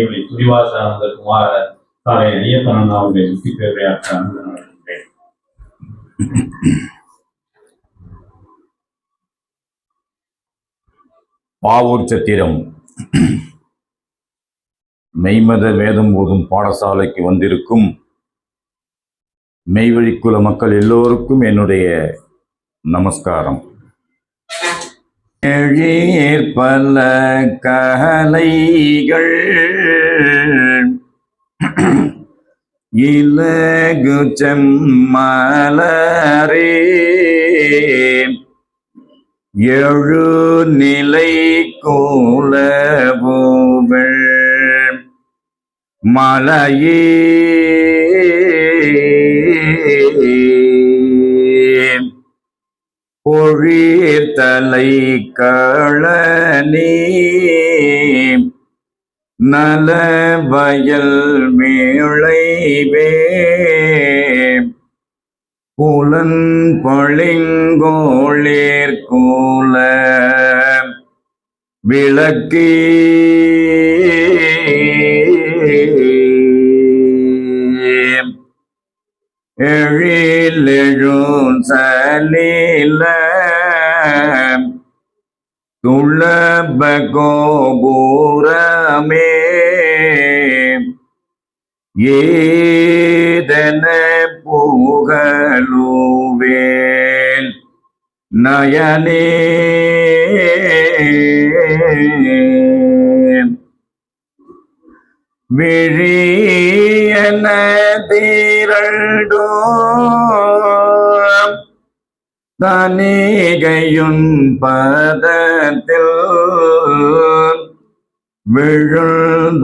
மெய்வழி துரிவாசானந்த குமார சாலை ஐயப்பன் அவர்களை சுற்றி பேரையாற்ற நடக்கின்றேன். பாவூர் சத்திரம் மெய்மத வேதம் போதும் பாடசாலைக்கு வந்திருக்கும் மெய்வழிக்குல மக்கள் எல்லோருக்கும் என்னுடைய நமஸ்காரம். பல கலைகள் இலகு செம்மலரே எழு நிலை கோலபோவள் மலையே பொழித்தலை களனே நல வயல் மேளைவே புலன் பளிங்கோளேர் கோல விளக்கே எழிலெழும் சலில துளப கோபுரமே ஏதன புகழுவேன் நயனே விழியன திரண்டோ தனிகையுன் பதத்தில் விழுந்துறங்கிய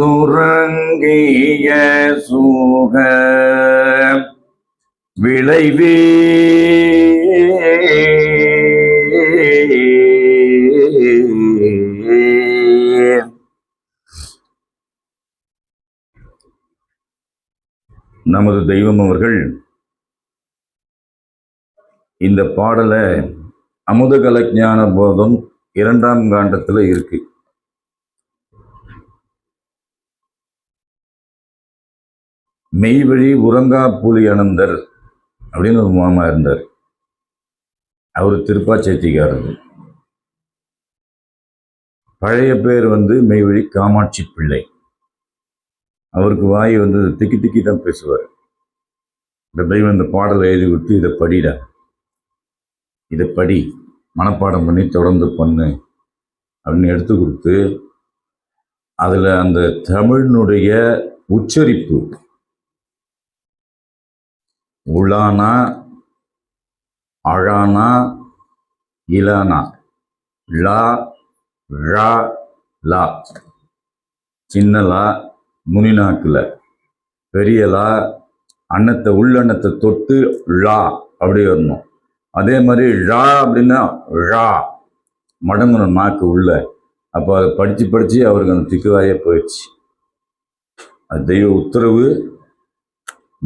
சுக விளைவே நமது தெய்வம் அவர்கள் இந்த பாடலை அமுதகல ஞான போதம் 2ஆம் காண்டத்துல இருக்கு. மெய்வழி உறங்கா புலி அனந்தர் அப்படின்னு ஒரு மாமா இருந்தார். அவர் திருப்பாச்சேத்திக்காரர். பழைய பேர் மெய்வழி காமாட்சி பிள்ளை. அவருக்கு வாய் திக்கி திக்கி தான் பேசுவார். இந்த தெய்வம் இந்த பாடலை எழுதி விட்டு இதை படிடா, இதை படி, மனப்பாடம் பண்ணி தொடர்ந்து பண்ணு அப்படின்னு எடுத்து கொடுத்து அதில் அந்த தமிழினுடைய உச்சரிப்பு உளானா அழானா இலானா லா ழா லா சின்னலா நுனிநாக்குல பெரியலா அன்னத்தை உள்ளன்னத்தை தொட்டு ழா அப்படி வரணும். அதே மாதிரி ழா அப்படின்னா ழா மடங்கணும் நாக்கு உள்ள. அப்போ அதை படித்து படித்து அவருக்கு அந்த திக்குவாயே போயிடுச்சு. அது தெய்வ உத்தரவு.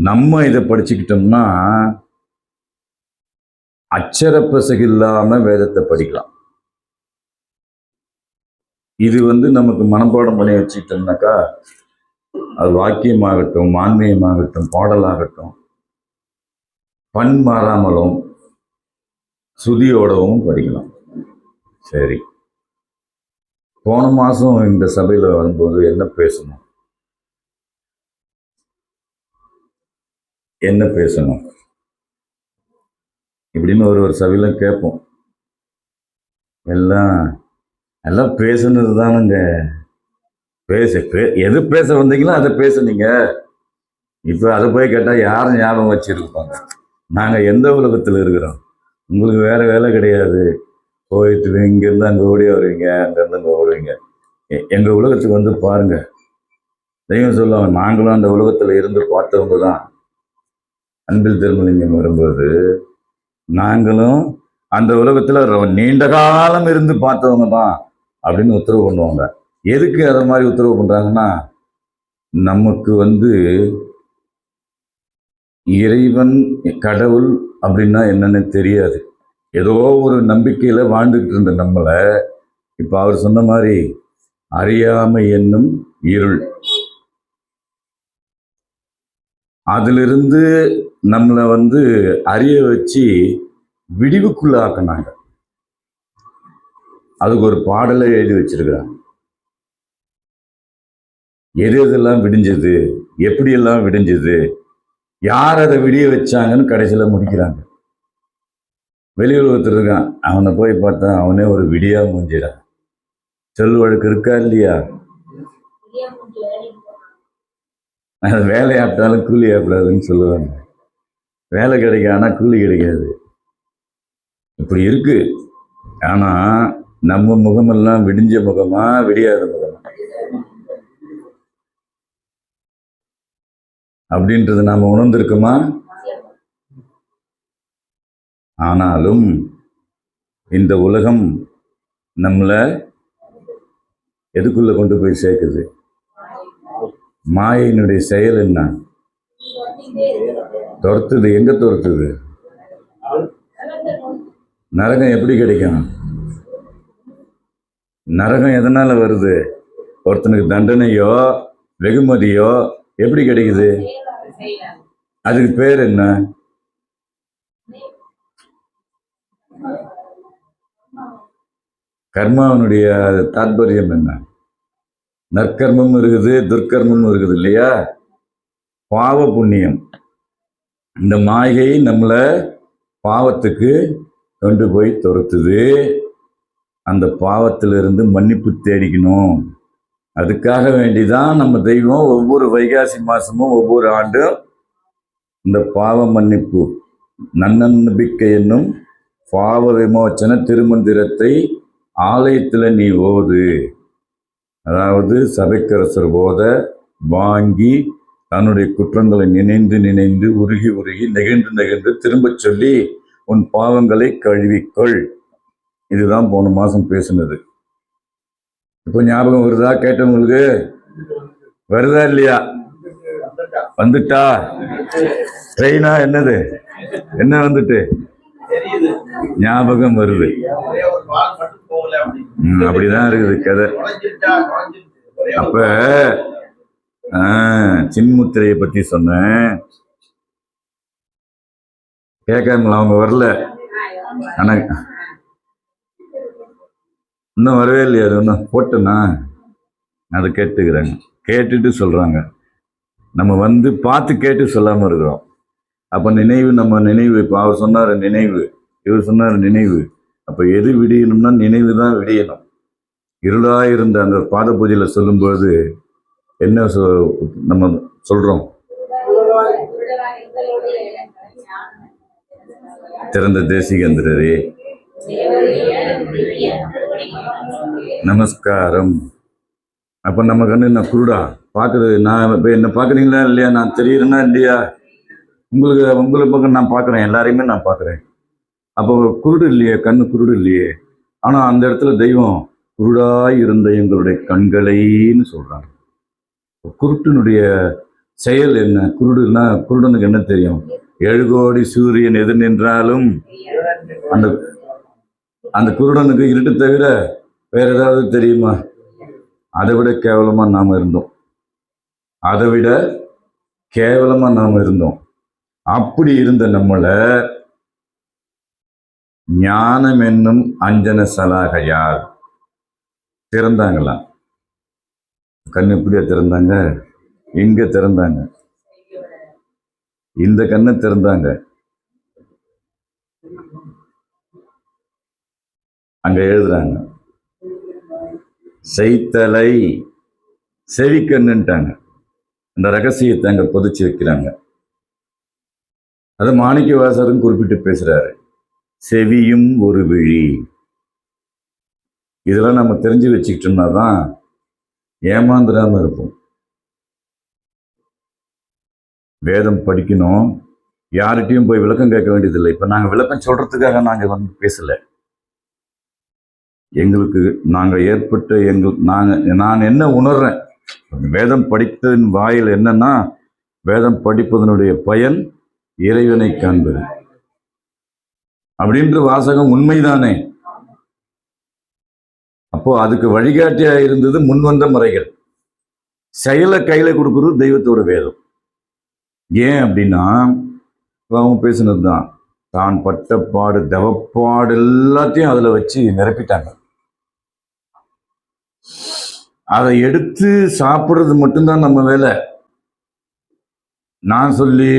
நம்ம இதை படிச்சுக்கிட்டோம்னா அச்சரப்பசகு இல்லாம வேதத்தை படிக்கலாம். இது நமக்கு மனப்பாடம் பண்ணி வச்சுக்கிட்டோம்னாக்கா அது வாக்கியமாகட்டும், மான்மியமாகட்டும், பாடலாகட்டும், பண் மாறாமலும் சுதியோடவும் படிக்கலாம். சரி, போன மாதம் இந்த சபையில் வரும்போது என்ன பேசணும் இப்படின்னு ஒரு சபையில கேட்போம். எல்லாம் பேசுனது தானுங்க. எது பேச வந்தீங்களோ அதை பேசுனீங்க. இப்போ அதை போய் கேட்டால் யாரும் ஞாபகம் வச்சிருப்பாங்க. நாங்கள் எந்த உலகத்தில் இருக்கிறோம்? உங்களுக்கு வேற வேலை கிடையாது. போயிட்டு இங்கேருந்து அங்கே ஓடி வருவீங்க, அங்கேருந்து அங்கே ஓடுவீங்க. எங்கள் உலகத்துக்கு பாருங்க. தெய்வம் சொல்லுவாங்க, நாங்களும் அந்த உலகத்தில் இருந்து பார்த்தவங்க தான். அன்பில் திருமலிங்கம் வரும்போது நாங்களும் அந்த உலகத்தில் நீண்ட காலம் இருந்து பார்த்தவங்க தான் அப்படின்னு உத்தரவு பண்ணுவாங்க. எதுக்கு அதை மாதிரி உத்தரவு பண்றாங்கன்னா, நமக்கு இறைவன் கடவுள் அப்படின்னா என்னன்னு தெரியாது. ஏதோ ஒரு நம்பிக்கையில வாழ்ந்துகிட்டு இருந்த நம்மளை இப்ப அவர் சொன்ன மாதிரி அறியாமை என்னும் இருள் அதிலிருந்து நம்மளை வந்து அறிய வச்சு விடிவுக்குள்ள ஆக்கினாங்க. அதுக்கு ஒரு பாடலை எழுதி வச்சிருக்கிறாங்க. எது எதெல்லாம் விடிஞ்சது, எப்படியெல்லாம் விடிஞ்சது, யார் அதை விடிய வச்சாங்கன்னு கடைசியில் முடிக்கிறாங்க. வெளி உலகத்தில் இருக்கான், அவனை போய் பார்த்தா அவனே ஒரு விடியா மூஞ்சிடான். சொல் வழக்கு இருக்கா இல்லையா? அது வேலையாட்டாலும் கூலி ஆப்படாதுன்னு சொல்லுவாங்க. வேலை கிடைக்கும், ஆனால் கூலி கிடைக்காது. இப்படி இருக்கு. ஆனா நம்ம முகமெல்லாம் விடிஞ்ச முகமா விடியாத முகமா அப்படின்றது நாம உணர்ந்திருக்குமா? ஆனாலும் இந்த உலகம் நம்மளை எதுக்குள்ள கொண்டு போய் சேர்க்குது? மாயினுடைய செயல் என்ன? துரத்துது. எங்க துரத்துது? நரகம் எப்படி கிடைக்கும்? நரகம் எதனால வருது? ஒருத்தனுக்கு தண்டனையோ வெகுமதியோ எப்படி கிடைக்குது? அதுக்கு பேர் என்ன? கர்மாவனுடைய தாற்பயம் என்ன? நற்கர்மம் இருக்குது, துர்க்கர்மம் இருக்குது இல்லையா? பாவ புண்ணியம். இந்த மாயை நம்மளை பாவத்துக்கு கொண்டு போய் துரத்துது. அந்த பாவத்திலிருந்து மன்னிப்பு தேடிக்கணும். அதுக்காக வேண்டிதான் நம்ம தெய்வம் ஒவ்வொரு வைகாசி மாசமும் ஒவ்வொரு ஆண்டும் இந்த பாவ மன்னிப்பு நன்னம்பிக்கை என்னும் பாவ விமோச்சன திருமந்திரத்தை ஆலயத்தில் நீ ஓது. அதாவது சபைக்கரசர் போத வாங்கி தன்னுடைய குற்றங்களை நினைந்து நினைந்து உருகி உருகி நெகிழ்ந்து நெகிழ்ந்து திரும்ப சொல்லி உன் பாவங்களை கழுவிக்கொள். இதுதான் போன மாசம் பேசுனது. இப்போ ஞாபகம் வருதா? கேட்டவங்களுக்கு வருதா இல்லையா? வந்துட்டா ட்ரெயினா? என்னது என்ன வந்துட்டு ஞாபகம் வருது. அப்படிதான் இருக்குது கதை. அப்ப சின்முத்திரையை பத்தி சொன்னேன், கேட்காமல அவங்க வரல. ஆனா இன்னும் வரவே இல்லையா? அது ஒன்றும் போட்டேன்னா அதை கேட்டுக்கிறாங்க. கேட்டுட்டு சொல்றாங்க. நம்ம வந்து பார்த்து கேட்டு சொல்லாம இருக்கிறோம். அப்ப நினைவு, நம்ம நினைவு. இப்போ அவர் சொன்னார் நினைவு, இவர் சொன்னார் நினைவு. அப்ப எது விடியணும்னா நினைவு தான் விடியணும். இருளாயிருந்த அந்த பாத பூஜையில சொல்லும்போது என்ன நம்ம சொல்றோம்? திறந்த தேசிகேந்திரரே நமஸ்காரம். அப்ப நம்ம கண்ணு என்ன குருடா பாக்குறது? நான் இப்ப என்ன பாக்குறீங்களா இல்லையா? நான் தெரியுறேன்னா இல்லையா? உங்களுக்கு பக்கம் நான் பாக்குறேன், எல்லாரையுமே நான் பாக்குறேன். அப்போ குருடு இல்லையே, கண்ணு குருடு இல்லையே. ஆனா அந்த இடத்துல தெய்வம் குருடாய் இருந்த எங்களுடைய கண்களைன்னு சொல்றாங்க. குருட்டினுடைய செயல் என்ன? குருடுன்னா குருடனுக்கு என்ன தெரியும்? 7 கோடி சூரியன் எது நின்றாலும் அந்த அந்த குருடனுக்கு இருட்டு தவிர வேற ஏதாவது தெரியுமா? அதை விட கேவலமா நாம இருந்தோம். அதை விட கேவலமா நாம இருந்தோம். அப்படி இருந்த நம்மளை ஞானம் என்னும் அஞ்சன சலாகையால் திறந்தாங்களாம். கண்ணு எப்படியா திறந்தாங்க? இங்க திறந்தாங்க. இந்த கண்ணை திறந்தாங்க. அங்க எழுதுறாங்க செய்தலை செவிக்கண்ணுட்டாங்க. அந்த ரகசியத்தை அங்க பொதிச்சு வைக்கிறாங்க. அதை மாணிக்க வாசகரும் குறிப்பிட்டு பேசுறாரு. செவியும் ஒரு விழி. இதெல்லாம் நம்ம தெரிஞ்சு வச்சுக்கிட்டோம்னா தான் ஏமாந்துடாம இருப்போம். வேதம் படிக்கணும், யார்கிட்டையும் போய் விளக்கம் கேட்க வேண்டியதில்லை. இப்ப நாங்க விளக்கம் சொல்றதுக்காக நாங்க வந்து பேசல. எங்களுக்கு நாங்க ஏற்பட்ட நான் என்ன உணர்றேன், வேதம் படித்ததின் வாயில் என்னன்னா, வேதம் படிப்பதனுடைய பயன் இறைவனை காண்பது அப்படின்ற வாசகம் உண்மைதானே? அப்போ அதுக்கு வழிகாட்டியா இருந்தது முன்வந்த முறைகள். செயலை கையில கொடுக்கிறது தெய்வத்தோட வேதம். ஏன் அப்படின்னா இப்ப அவங்க பேசுனது தான், தான் பட்ட பாடு தவப்பாடு எல்லாத்தையும் அதுல வச்சு நிரப்பிட்டாங்க. அதை எடுத்து சாப்பிடுறது மட்டும்தான் நம்ம வேலை. நான் சொல்லி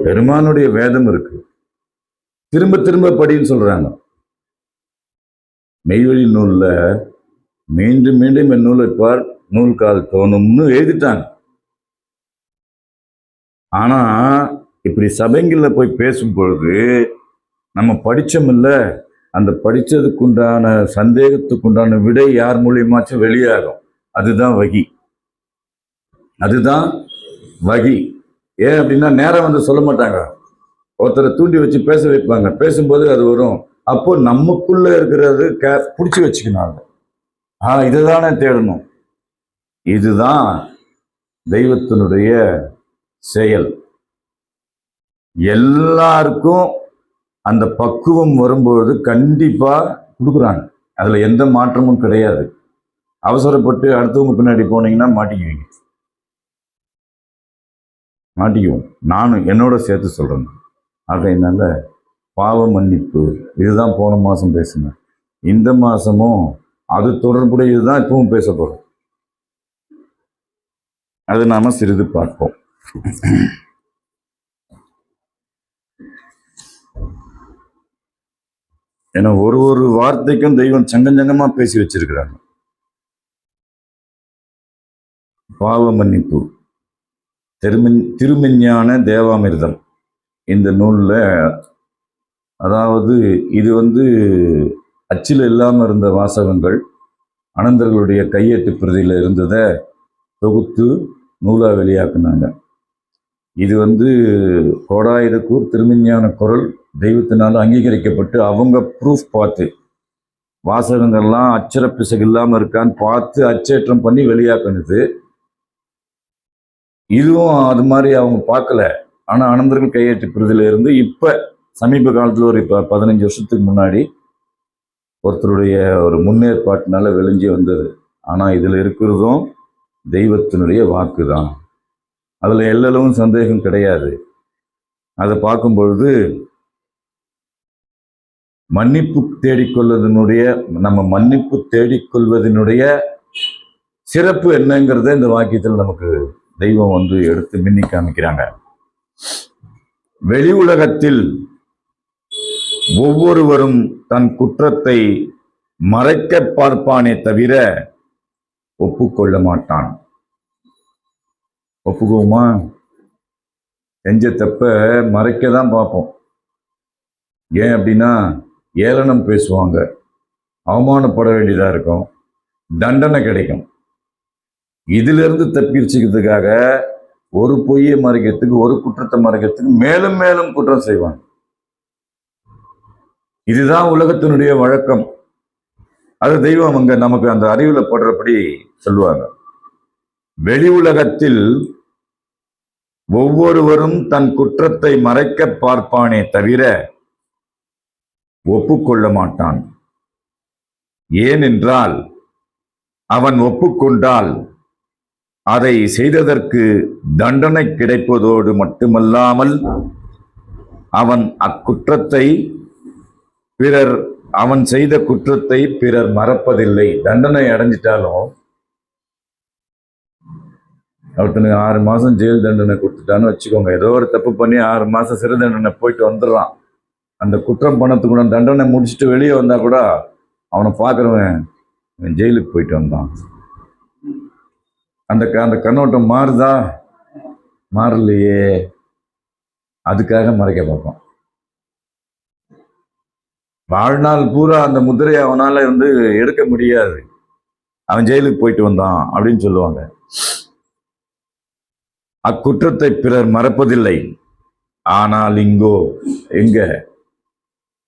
பெருமானுடைய வேதம் இருக்கு, திரும்ப திரும்ப படின்னு சொல்றாங்க. மெய்வழி நூல்ல மீண்டும் மீண்டும் என் நூலை பார், நூல்கால் தோணும்னு எழுதிட்டாங்க. ஆனா இப்படி சபைங்கள்ல போய் பேசும் பொழுது நம்ம படிச்சோம் இல்ல, அந்த படிச்சதுக்குண்டான சந்தேகத்துக்குண்டான விடை யார் மூலியமாச்சும் வெளியாகும். அதுதான் வகி, அதுதான் வகி. ஏன் அப்படின்னா நேரம் வந்து சொல்ல மாட்டாங்க, ஒருத்தரை தூண்டி வச்சு பேச வைப்பாங்க. பேசும்போது அது வரும். அப்போ நமக்குள்ள இருக்கிறது பிடிச்சி வச்சுக்கணும். இதுதானே தேடணும். இதுதான் தெய்வத்தினுடைய செயல். எல்லாருக்கும் அந்த பக்குவம் வரும்பொழுது கண்டிப்பா கொடுக்குறாங்க. அதுல எந்த மாற்றமும் கிடையாது. அவசரப்பட்டு அடுத்தவங்க பின்னாடி போனீங்கன்னா மாட்டிக்குவீங்க, மாட்டிக்குவோம். நானும் என்னோட சேர்த்து சொல்றேன். அதனால பாவ மன்னிப்பு இதுதான் போன மாசம் பேசினேன். இந்த மாசமும் அது தொடர்புடையதுதான் இப்பவும் பேச போறோம். அது நாம சிறிது பார்ப்போம். ஏன்னா ஒரு ஒரு வார்த்தைக்கும் தெய்வம் சங்கஞ்சங்கமா பேசி வச்சிருக்கிறாங்க. பாவ மன்னிப்பு, திருமெஞ்ஞான தேவாமிர்தம் இந்த நூல்ல, அதாவது இது அச்சில் இல்லாம இருந்த வாசகங்கள் அனந்தர்களுடைய கையெட்டு பிரதியில இருந்ததை தொகுத்து நூலா வெளியாக்குனாங்க. இது கோடாயுதக்கூர் திருமெஞ்ஞான குரல் தெய்வத்தினால அங்கீகரிக்கப்பட்டு அவங்க ப்ரூஃப் பார்த்து வாசகங்கள்லாம் அச்சர பிசகு இல்லாம இருக்கான்னு பார்த்து அச்சேற்றம் பண்ணி வெளியாக்குனது. இதுவும் அது மாதிரி அவங்க பார்க்கல. ஆனா அனந்தர்கள் கையெட்டு பிரதியில இருந்து இப்ப சமீப காலத்துல ஒரு 15 வருஷத்துக்கு முன்னாடி ஒருத்தருடைய ஒரு முன்னேற்பாட்டினால வெளிஞ்சி வந்தது. ஆனா இதுல இருக்கிறதும் தெய்வத்தினுடைய வாக்கு தான். அதுல எல்லளவும் சந்தேகம் கிடையாது. அதை பார்க்கும் பொழுது மன்னிப்பு தேடிக்கொள்வதனுடைய நம்ம மன்னிப்பு தேடிக்கொள்வதனுடைய சிறப்பு என்னங்கிறத இந்த வாக்கியத்தில் நமக்கு தெய்வம் எடுத்து மின்னி காமிக்கிறாங்க. வெளி உலகத்தில் ஒவ்வொருவரும் தன் குற்றத்தை மறைக்க பார்ப்பானே தவிர ஒப்புக்கொள்ள மாட்டான். ஒப்புக்குவோமா? செஞ்ச தப்ப மறைக்க தான் பார்ப்போம். ஏன் அப்படின்னா ஏளனம் பேசுவாங்க, அவமானப்பட வேண்டியதா இருக்கும், தண்டனை கிடைக்கும். இதுல இருந்து தப்பிச்சுக்கிறதுக்காக ஒரு பொய்யை மறைக்கிறதுக்கு, ஒரு குற்றத்தை மறைக்கிறதுக்கு மேலும் மேலும் குற்றம் செய்வாங்க. இதுதான் உலகத்தினுடைய வழக்கம். அது தெய்வம் நமக்கு அந்த அறிவுல படுறபடி சொல்லுவாங்க. வெளி உலகத்தில் ஒவ்வொருவரும் தன் குற்றத்தை மறைக்க பார்ப்பானே தவிர ஒப்புக்கொள்ள மாட்டான். ஏனென்றால் அவன் ஒப்புக்கொண்டால் அதை செய்ததற்கு தண்டனை கிடைப்பதோடு மட்டுமல்லாமல் அவன் அக்குற்றத்தை அவன் செய்த குற்றத்தை பிறர் மறப்பதில்லை. தண்டனை அடைஞ்சிட்டாலும் ஒருத்தனுக்கு 6 மாசம் ஜெயில் தண்டனை கொடுத்துட்டான்னு வச்சுக்கோங்க. ஏதோ ஒரு தப்பு பண்ணி 6 மாசம் சிறை தண்டனை போயிட்டு வந்துடுறான். அந்த குற்றம் பண்ணத்துக்குள்ள தண்டனை முடிச்சுட்டு வெளியே வந்தா கூட அவனை பார்க்குறவன் ஜெயிலுக்கு போயிட்டு வந்தான். அந்த கண்ணோட்டம் மாறுதா? மாறலையே. அதுக்காக மறைக்க பார்ப்பான். வாழ்நாள் பூரா அந்த முதிரையை அவனால எடுக்க முடியாது. அவன் ஜெயிலுக்கு போயிட்டு வந்தான் அப்படின்னு சொல்லுவாங்க. அக்குற்றத்தை பிறர் மறப்பதில்லை. ஆனால் எங்க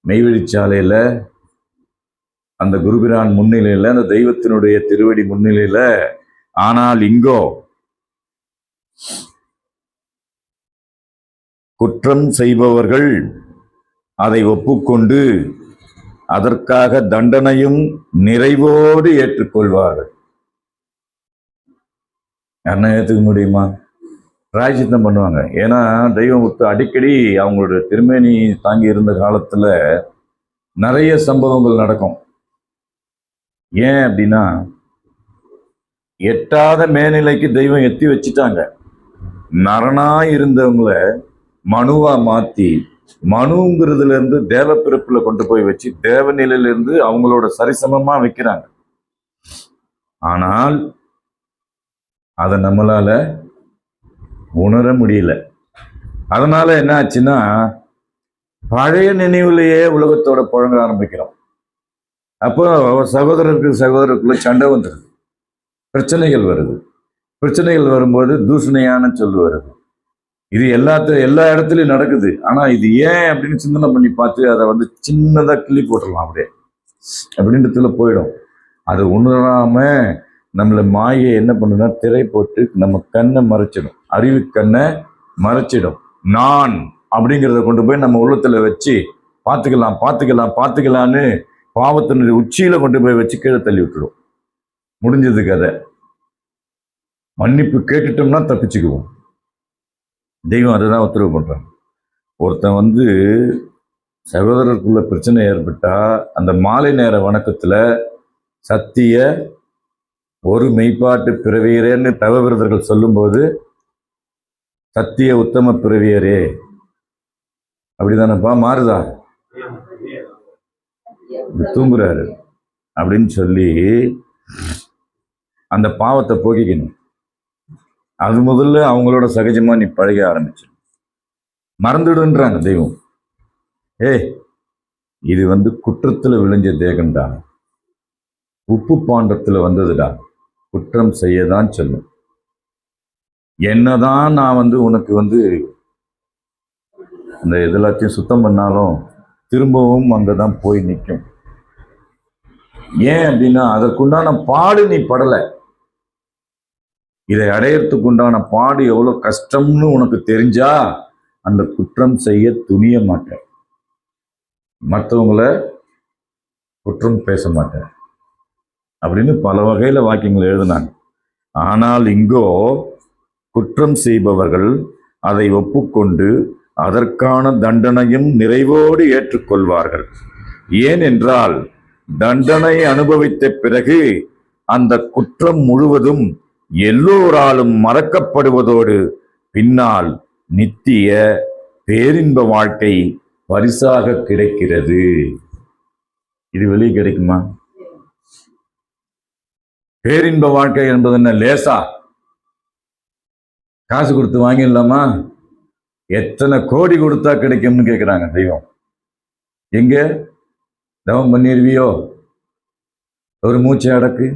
மெய்வெளிச்சாலையில அந்த குருபிரான் முன்னிலையில, அந்த தெய்வத்தினுடைய திருவடி முன்னிலையில, ஆனால் குற்றம் செய்பவர்கள் அதை ஒப்புக்கொண்டு அதற்காக தண்டனையும் நிறைவோடு ஏற்றுக்கொள்வார்கள். யாருன்னா ஏற்றுக்க முடியுமா? பிராயச்சித்தம் பண்ணுவாங்க. ஏன்னா தெய்வம் அடிக்கடி அவங்களோட திருமேனி தாங்கி இருந்த காலத்துல நிறைய சம்பவங்கள் நடக்கும். ஏன் அப்படின்னா, எட்டாத மேல்நிலைக்கு தெய்வம் எத்தி வச்சுட்டாங்க. நரனா இருந்தவங்கள மனுவா மாத்தி, மனுங்கிறதுல இருந்து தேவ பிறப்புல கொண்டு போய் வச்சு தேவநிலையில இருந்து அவங்களோட சரிசமமா வைக்கிறாங்க. ஆனால் அதை நம்மளால உணர முடியல. அதனால என்ன ஆச்சுன்னா, பழைய நினைவுலையே உலகத்தோட புழங்க ஆரம்பிக்கிறோம். அப்போ சகோதரருக்குள்ள சண்டை வந்துடுது, பிரச்சனைகள் வருது. பிரச்சனைகள் வரும்போது தூஷணையான சொல் வருது. இது எல்லா இடத்துலையும் நடக்குது. ஆனா இது ஏன் அப்படின்னு சிந்தனை பண்ணி பார்த்து அதை சின்னதா கிள்ளி போட்டுடலாம், அப்படியே அப்படின்றதுல போயிடும். அது உணராம நம்மளை மாயை என்ன பண்ணுன்னா திரை போட்டு நம்ம கண்ணை மறைச்சிடும், அறிவு கண்ணை மறைச்சிடும். நான் அப்படிங்கிறத கொண்டு போய் நம்ம உள்ளத்துல வச்சு பார்த்துக்கலாம் பார்த்துக்கலாம் பார்த்துக்கலான்னு பாவத்தினுடைய உச்சியில கொண்டு போய் வச்சு கீழே தள்ளி விட்டுடும். முடிஞ்சது கதை. மன்னிப்பு கேட்டுட்டோம்னா தப்பிச்சுக்குவோம். தெய்வம் அதுதான் உத்தரவு பண்றாங்க. ஒருத்தன் சகோதரருக்குள்ள பிரச்சனை ஏற்பட்டா அந்த மாலை நேர வணக்கத்துல சத்திய ஒரு மெய்ப்பாட்டு பிறவியரேன்னு தவவிரதர்கள் சொல்லும்போது, சத்திய உத்தம பிறவியரே அப்படிதானப்பா மாறுதா, தூங்குறாரு அப்படின்னு சொல்லி அந்த பாவத்தை போக்கிக்கணும். அது முதல்ல அவங்களோட சகஜமா நீ பழக ஆரம்பிச்சு மறந்துடுன்றாங்க தெய்வம். இது குற்றத்துல விளைஞ்ச தேகம்டா, உப்பு பாண்டத்துல வந்ததுடா, குற்றம் செய்யதான் சொல்லும். என்னதான் நான் உனக்கு அந்த இதெல்லாத்தையும் சுத்தம் பண்ணாலும் திரும்பவும் அங்கதான் போய் நிற்கும். ஏன் அப்படின்னா அதற்குண்டான பாடு நீ படலை. இதை அடையறதுக்கு உண்டான பாடு எவ்வளவு கஷ்டம்னு உனக்கு தெரிஞ்சா அந்த குற்றம் செய்ய துணிய மாட்டேன், மற்றவங்கள குற்றம் பேச மாட்டேன் அப்படின்னு பல வகையில வாக்கியங்கள் எழுதினாங்க. ஆனால் இங்கோ குற்றம் செய்பவர்கள் அதை ஒப்புக்கொண்டு அதற்கான தண்டனையும் நிறைவோடு ஏற்றுக்கொள்வார்கள். ஏனென்றால் தண்டனை அனுபவித்த பிறகு அந்த குற்றம் முழுவதும் எல்லோராலும் மறக்கப்படுவதோடு பின்னால் நித்திய பேரின்ப வாழ்க்கை பரிசாக கிடைக்கிறது. இது வெளியே கிடைக்குமா? பேரின்ப வாழ்க்கை என்பது என்ன லேசா? காசு கொடுத்து வாங்கிடலாமா? எத்தனை கோடி கொடுத்தா கிடைக்கும்னு கேட்கிறாங்க தெய்வம். எங்க தவம் பண்ணிருவியோ, ஒரு மூச்சை அடக்கு.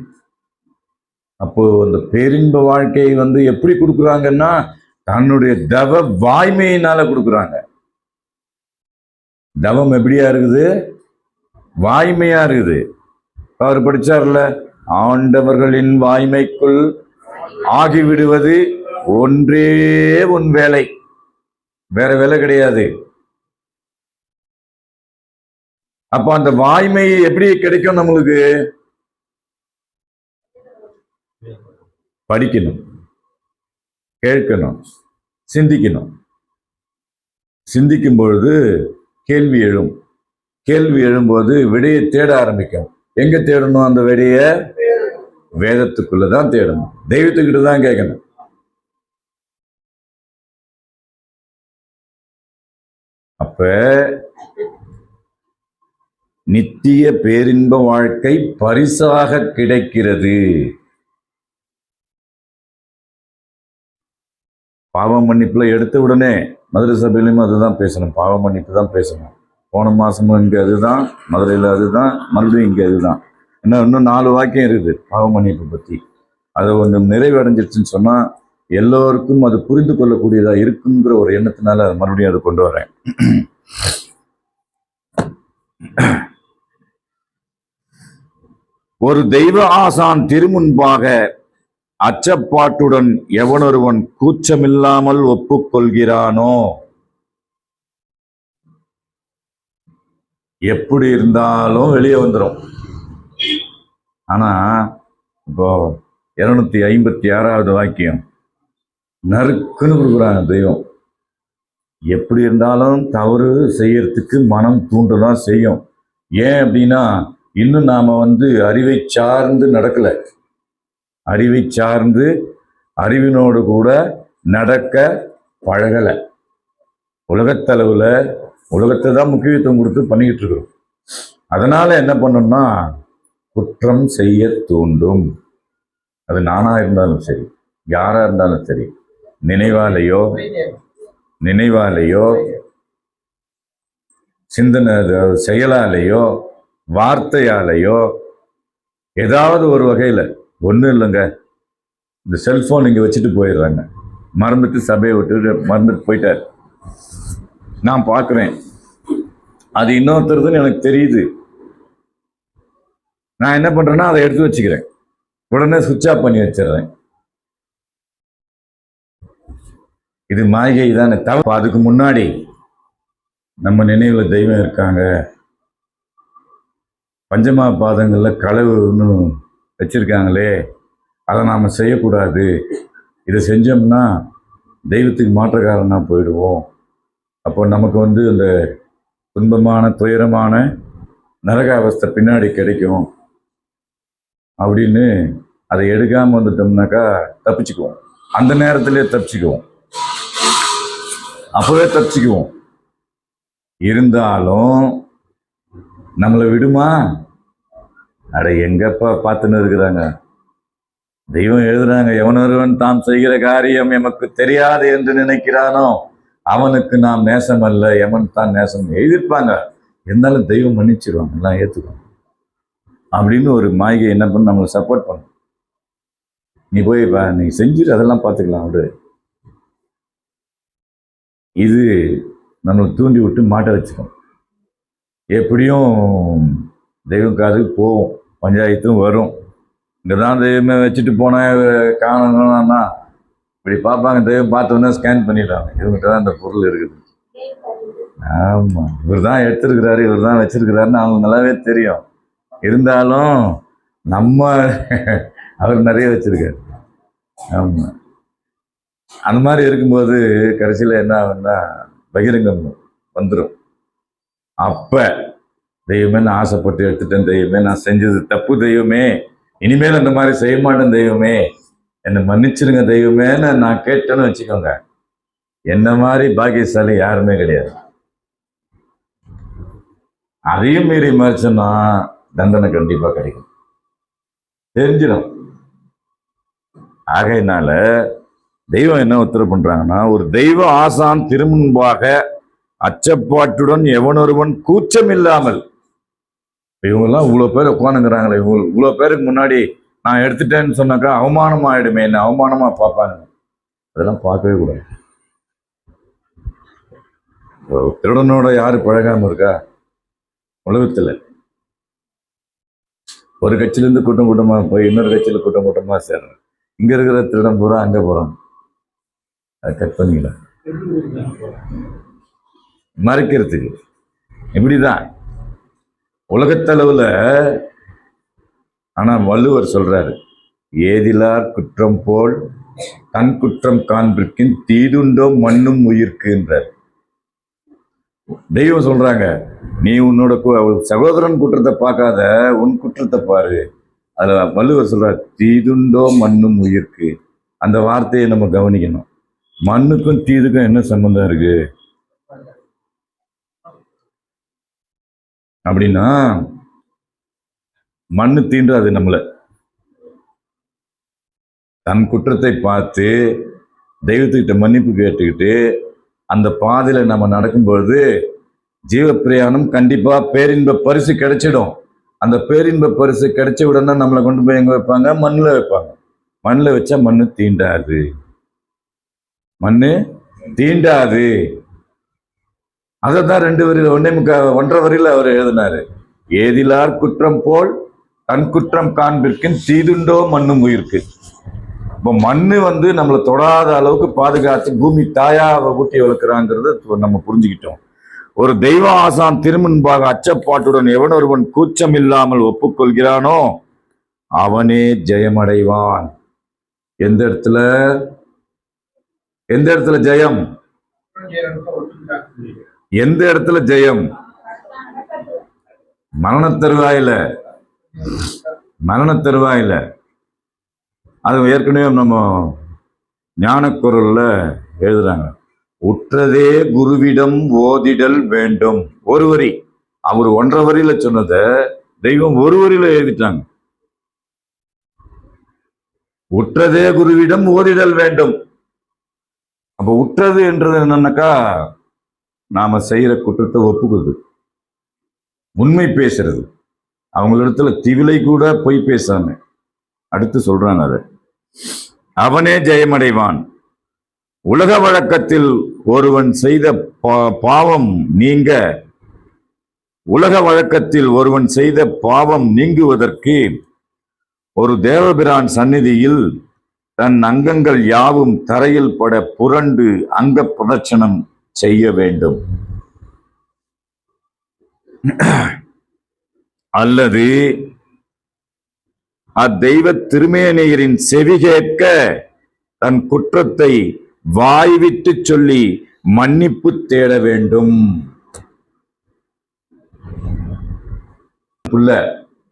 அப்போ அந்த பேரின்ப வாழ்க்கையை எப்படி கொடுக்குறாங்கன்னா தன்னுடைய தவ வாய்மையினால கொடுக்குறாங்க. தவம் எப்படியா இருக்குது? வாய்மையா இருக்குது. அவர் படிச்சார்ல, ஆண்டவர்களின் வாய்மைக்குள் ஆகிவிடுவது ஒன்றே உன் வேலை, வேற வேலை கிடையாது. அப்ப அந்த வாய்மை எப்படி கிடைக்கும் நம்மளுக்கு? படிக்கணும், கேட்கணும், சிந்திக்கணும். சிந்திக்கும் பொழுது கேள்வி எழும். கேள்வி எழும்போது விடையை தேட ஆரம்பிக்கும். எங்க தேடணும்? அந்த விடைய வேதத்துக்குள்ளதான் தேடணும், தெய்வத்துக்கிட்ட தான் கேட்கணும். அப்ப நித்திய பேரின்ப வாழ்க்கை பரிசாக கிடைக்கிறது. பாவ மன்னிப்புல எடுத்த உடனே மதுரை சபையிலையும் அதுதான் பேசணும், பாவ மன்னிப்பு தான் பேசணும். போன மாசமும் இங்க அதுதான், மதுரையில் அதுதான், மறுபடியும் இங்க அதுதான். இன்னும் 4 வாக்கியம் இருக்குது பாவ மன்னிப்பு பத்தி. அதை கொஞ்சம் நிறைவடைஞ்சிருச்சுன்னு சொன்னா எல்லோருக்கும் அது புரிந்து கொள்ளக்கூடியதா இருக்குங்கிற ஒரு எண்ணத்தினால மறுபடியும் அதை கொண்டு வரேன். ஒரு தெய்வ ஆசான் திருமுன்பாக அச்சப்பாட்டுடன் எவனொருவன் கூச்சமில்லாமல் ஒப்புக்கொள்கிறானோ, எப்படி இருந்தாலும் வெளியே வந்துடும். ஆனா இப்போ 256வது வாக்கியம், நறுக்குன்னு கொடுக்குறாங்க தெய்வம். எப்படி இருந்தாலும் தவறு செய்யறதுக்கு மனம் தூண்டலாம் செய்யும். ஏன் அப்படின்னா இன்னும் நாம அறிவை சார்ந்து நடக்கல. அறிவை சார்ந்து அறிவினோடு கூட நடக்க பழகலை. உலகத்தளவுல உலகத்தை தான் முக்கியத்துவம் கொடுத்து பண்ணிக்கிட்டு இருக்கிறோம். அதனால என்ன பண்ணணும்னா குற்றம் செய்ய தூண்டும். அது நானா இருந்தாலும் சரி, யாரா இருந்தாலும் சரி, நினைவாலேயோ சிந்தனை செயலாலேயோ வார்த்தையாலேயோ ஏதாவது ஒரு வகையில். ஒன்றும் இல்லைங்க, இந்த செல்போன் இங்கே வச்சுட்டு போயிடுறாங்க, மறந்துட்டு சபையை விட்டு மறந்துட்டு போயிட்டார். நான் பார்க்குறேன், அது இன்னொருத்தருதுன்னு எனக்கு தெரியுது. நான் என்ன பண்ணுறேன்னா அதை எடுத்து வச்சுக்கிறேன், உடனே சுவிட்ச் ஆஃப் பண்ணி வச்சிடுறேன். இது மாய்கை தானே தவிர அதுக்கு முன்னாடி நம்ம நினைவுல தெய்வம் இருக்காங்க. பஞ்சமா பாதங்களில் களவுன்னு வச்சிருக்காங்களே, அதை நாம் செய்யக்கூடாது. இதை செஞ்சோம்னா தெய்வத்துக்கு மாற்றக்காரனா போயிடுவோம். அப்போ நமக்கு அந்த துன்பமான துயரமான நரக அவஸ்தை பின்னாடி கிடைக்கும் அப்படின்னு அதை எடுக்காமல் வந்துட்டோம்னாக்கா தப்பிச்சுக்குவோம். அந்த நேரத்திலே தப்பிச்சுக்குவோம், அப்பவே தப்பிச்சுக்குவோம். இருந்தாலும் நம்மளை விடுமா? அட எங்கப்பா பார்த்துன்னு இருக்கிறாங்க. தெய்வம் எழுதுறாங்க, எவனொருவன் தாம் செய்கிற காரியம் எமக்கு தெரியாது என்று நினைக்கிறானோ அவனுக்கு நாம் நேசம் அல்ல, எவன் தான் நேசம் எழுதியிருப்பாங்க. இருந்தாலும் தெய்வம் மன்னிச்சிருவாங்க, எல்லாம் ஏற்றுக்குவாங்க அப்படின்னு ஒரு மாய்கை என்ன பண்ண நம்மளை சப்போர்ட் பண்ணும். நீ போய் நீ செஞ்சுட்டு அதெல்லாம் பார்த்துக்கலாம் அவரு. இது நம்மளை தூண்டி விட்டு மாட்ட வச்சுக்கணும். எப்படியும் தெய்வம் காதுக்கு போகும், பஞ்சாயத்தும் வரும். இங்கே தான் தெய்வமே வச்சுட்டு போனால் காணணும்னா இப்படி பார்ப்பாங்க. தெய்வம் பார்த்தோன்னே ஸ்கேன் பண்ணிடுறாங்க, இவங்ககிட்ட தான் இந்த பொருள் இருக்குது. ஆமாம், இவர் தான் எடுத்துருக்கிறாரு, இவர் தான் வச்சிருக்கிறாருன்னு அவங்க நல்லாவே தெரியும். இருந்தாலும் நம்ம அவர் நிறைய வச்சிருக்காரு. ஆமாம், அந்த மாதிரி இருக்கும்போது கடைசியில் என்ன ஆகுன்னா பகிரங்கம் வந்துடும். அப்போ தெய்வமே நான் ஆசைப்பட்டு எடுத்துட்டேன், தெய்வமே நான் செஞ்சது தப்பு, தெய்வமே இனிமேல் அந்த மாதிரி செய்ய மாட்டேன், தெய்வமே என்னை மன்னிச்சிருங்க தெய்வமேன்னு நான் கேட்டேன்னு வச்சுக்கோங்க, என்ன மாதிரி பாக்கியசாலி யாருமே கிடையாது. அதையும் மீறி மறைச்சோன்னா தண்டனை கண்டிப்பாக கிடைக்கும், தெரிஞ்சிடும். ஆகையினால தெய்வம் என்ன உத்தரவு பண்றாங்கன்னா, ஒரு தெய்வ ஆசான் திருமுன்பாக அச்சப்பாட்டுடன் எவனொருவன் கூச்சம் இல்லாமல். இவங்கெல்லாம் இவ்வளோ பேர் உட்காந்துங்கிறாங்களே, இவ்வளோ பேருக்கு முன்னாடி நான் எடுத்துட்டேன்னு சொன்னாக்கா அவமானம் ஆயிடுமே, என்ன அவமானமா பார்ப்பாங்க. அதெல்லாம் பார்க்கவே கூடாது. திருடனோட யாரு பழகாம இருக்கா உலகத்துல? ஒரு கட்சியிலேருந்து கூட்டம் கூட்டமா போய் இன்னொரு கட்சியில கூட்டம் கூட்டமா சேர்றேன். இங்க இருக்கிற திருடம் பூரா அங்க போறான். அதை கட் பண்ணிக்கலாம் மறைக்கிறதுக்கு. இப்படிதான் உலகத்தளவுல. ஆனா வள்ளுவர் சொல்றாரு, ஏதிலார் குற்றம் போல் தன் குற்றம் காண்பிற்கின் தீதுண்டோ மண்ணும் உயிர்க்குன்றார். தெய்வம் சொல்றாங்க, நீ உன்னோட சகோதரன் குற்றத்தை பார்க்காத, உன் குற்றத்தை பாரு. அதுல வள்ளுவர் சொல்றார், தீதுண்டோ மண்ணும் உயிர்க்கு. அந்த வார்த்தையை நம்ம கவனிக்கணும். மண்ணுக்கும் தீதுக்கும் என்ன சம்பந்தம் இருக்கு அப்படின்னா, மண்ணு தீண்டாது நம்மள. தன் குற்றத்தை பார்த்து தெய்வத்துக்கிட்ட மன்னிப்பு கேட்டுக்கிட்டு அந்த பாதையில நம்ம நடக்கும்பொழுது ஜீவப்பிரயாணம் கண்டிப்பா பேரின்ப பரிசு கிடைச்சிடும். அந்த பேரின்ப பரிசு கிடைச்ச உடனே நம்மளை கொண்டு போய் எங்க வைப்பாங்க? மண்ணில் வைப்பாங்க. மண்ணில் வச்சா மண்ணு தீண்டாது, மண்ணு தீண்டாது. அதைத்தான் 2 வரியில 1.5 வரியில அவர் எழுதினாரு, ஏதிலார் குற்றம் போல் தன் குற்றம் காண்பிற்கின் தீதுண்டோ மண்ணும் உயிர்க்கு. இப்போ மண்ணு நம்மளை தொடாத அளவுக்கு பாதுகாத்து பூமி தாயா ஊட்டி வளர்க்குறாங்கிறத நம்ம புரிஞ்சுக்கிட்டோம். ஒரு தெய்வ ஆசான் திருமுன்பாக அச்சப்பாட்டுடன் எவனொருவன் கூச்சம் இல்லாமல் ஒப்புக்கொள்கிறானோ அவனே ஜெயமடைவான். எந்த இடத்துல? எந்த இடத்துல ஜெயம்? எந்த இடத்துல ஜெயம்? மரணத்தருவாயில. மரணத்தருவாயில. அது ஏற்கனவே நம்ம ஞானக்குரல்ல எழுதுறாங்க. உற்றதே குருவிடம் ஓதிடல் வேண்டும். ஒரு வரி. அவர் 1.5 வரியில சொன்னதை தெய்வம் ஒரு வரியில எழுதிட்டாங்க. உற்றதே குருவிடம் ஓதிடல் வேண்டும். அப்ப உற்றது என்றது என்னன்னாக்கா, நாம செய்யற குற்றத்தை ஒப்புக்குது, உண்மை பேசுறது. அவங்களிடத்துல திவிலை கூட பொய் பேசாம அடுத்து சொல்றாங்க. அதை அவனே ஜெயமடைவான். உலக வழக்கத்தில் ஒருவன் செய்த பாவம் நீங்க, உலக வழக்கத்தில் ஒருவன் செய்த பாவம் நீங்குவதற்கு ஒரு தேவபிரான் சந்நிதியில் தன் அங்கங்கள் யாவும் தரையில் பட புரண்டு அங்க பிரதட்சணம் செய்ய வேண்டும். அல்லது அத்தெய்வ திருமேனியரின் செவி கேட்க தன் குற்றத்தை வாய்விட்டு சொல்லி மன்னிப்பு தேட வேண்டும்.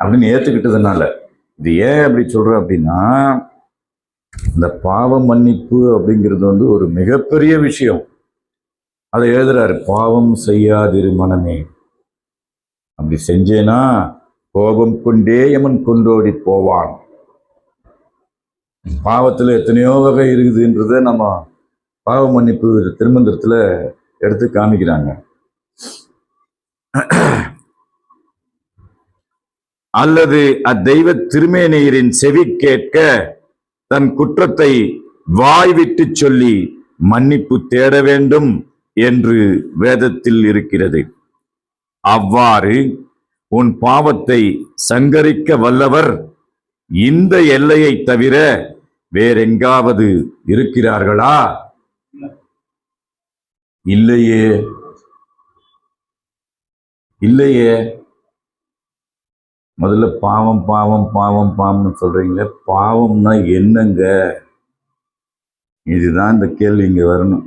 அப்படின்னு ஏத்துக்கிட்டதுனால இது ஏன் அப்படி சொல்ற அப்படின்னா, இந்த பாவ மன்னிப்பு அப்படிங்கிறது வந்து ஒரு மிகப்பெரிய விஷயம். அதை எழுதுறாரு. பாவம் செய்யாதிரு மனமே, அப்படி செஞ்சேனா கோபம் கொண்டே யமன் கொண்டோடி போவான். பாவத்துல எத்தனையோ வகை இருக்குதுன்றத நம்ம பாவ மன்னிப்பு திருமந்திரத்துல எடுத்து காமிக்கிறாங்க. அல்லது அத்தெய்வ திருமேனியரின் செவி கேட்க தன் குற்றத்தை வாய்விட்டு சொல்லி மன்னிப்பு தேட வேண்டும் என்று வேதத்தில் இருக்கிறது. அவ்வாறு உன் பாவத்தை சங்கரிக்க வல்லவர் இந்த எல்லையை தவிர வேறெங்காவது இருக்கிறார்களா? இல்லையே, இல்லையே. முதல்ல பாவம் பாவம் பாவம் பாவம்னு சொல்றீங்க. பாவம்னா என்னங்க? இதுதான் இந்த கேள்வி இங்க வரணும்.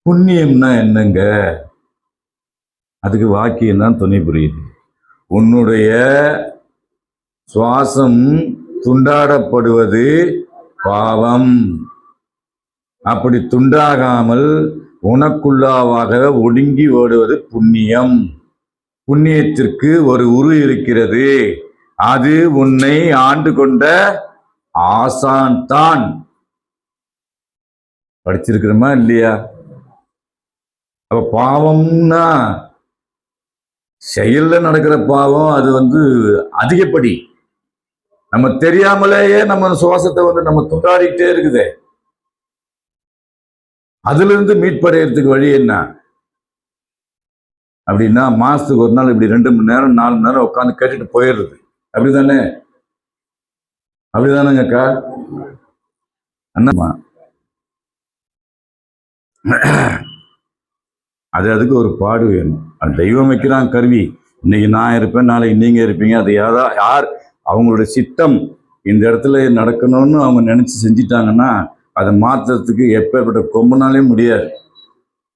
புண்ணியம்னா என்னங்க? அதுக்கு வாக்கியம் தான் துணை புரியுது. உன்னுடைய சுவாசம் துண்டாடப்படுவது பாவம். அப்படி துண்டாகாமல் உனக்குள்ளாவாக ஒடுங்கி ஓடுவது புண்ணியம். புண்ணியத்திற்கு ஒரு உரு இருக்கிறது. அது உன்னை ஆண்டு கொண்ட ஆசான் தான். படிச்சிருக்கிறோமா இல்லையா? அப்ப பாவம்னா செயல்ல நடக்கிற பாவம். அது வந்து அதிகப்படி நம்ம தெரியாமலேயே நம்ம சுவாசத்தை வந்து நம்ம துண்டாடிக்கிட்டே இருக்குது. அதுல இருந்து மீட்படைகிறதுக்கு வழி என்ன அப்படின்னா, மாசத்துக்கு ஒரு நாள் இப்படி 2 மணி நேரம் 4 மணி நேரம் உட்காந்து கேட்டுட்டு போயிடுறது. அப்படிதானே? அப்படிதானேங்கக்கா? அண்ணா, அதுக்கு ஒரு பாடு வேணும். அது தெய்வம் வைக்கிறான் கருவி. இன்னைக்கு நான் இருப்பேன், நாளைக்கு நீங்க இருப்பீங்க. அது யார் அவங்களுடைய சித்தம் இந்த இடத்துல நடக்கணும்னு அவங்க நினைச்சு செஞ்சிட்டாங்கன்னா அதை மாத்துறதுக்கு எப்பேற்பட்ட கொம்பனாலையும் முடியாது,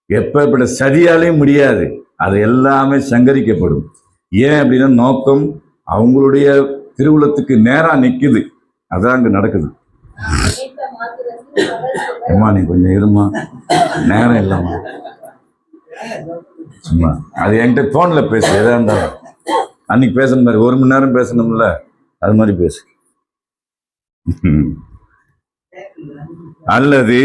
எப்பேற்பட்ட சதியாலையும் முடியாது. அது எல்லாமே சங்கரிக்கப்படும். ஏன் அப்படின்னா, நோக்கம் அவங்களுடைய திருவுளத்துக்கு நேரா நிக்குது. அதான் அங்க நடக்குது. அம்மா நீ கொஞ்சம் இருமா, நேரம் இல்லாமா சும்மா. அது என்கிட்ட போன்ல பேசு, எதா இருந்தாலும். அன்னைக்கு பேசணும் மாதிரி 1 மணி நேரம் பேசணும்ல, அது மாதிரி பேசு. அல்லது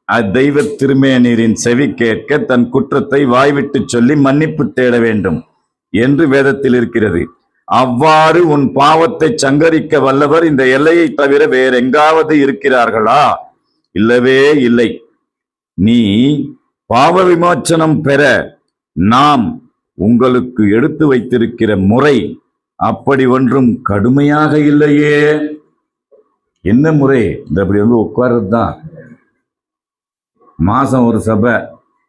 அத்தெய்வ திருமேனியரின் செவி கேட்க தன் குற்றத்தை வாய்விட்டு சொல்லி மன்னிப்பு தேட வேண்டும் என்று வேதத்தில் இருக்கிறது. அவ்வாறு உன் பாவத்தை சங்கரிக்க வல்லவர் இந்த எல்லையை தவிர வேற எங்காவது இருக்கிறார்களா? இல்லவே இல்லை. நீ பாவ விமோச்சனம் பெற நாம் உங்களுக்கு எடுத்து வைத்திருக்கிற முறை அப்படி ஒன்றும் கடுமையாக இல்லையே. என்ன முறை? இந்த அப்படி வந்து உட்கார்றது தான். மாசம் ஒரு சபை,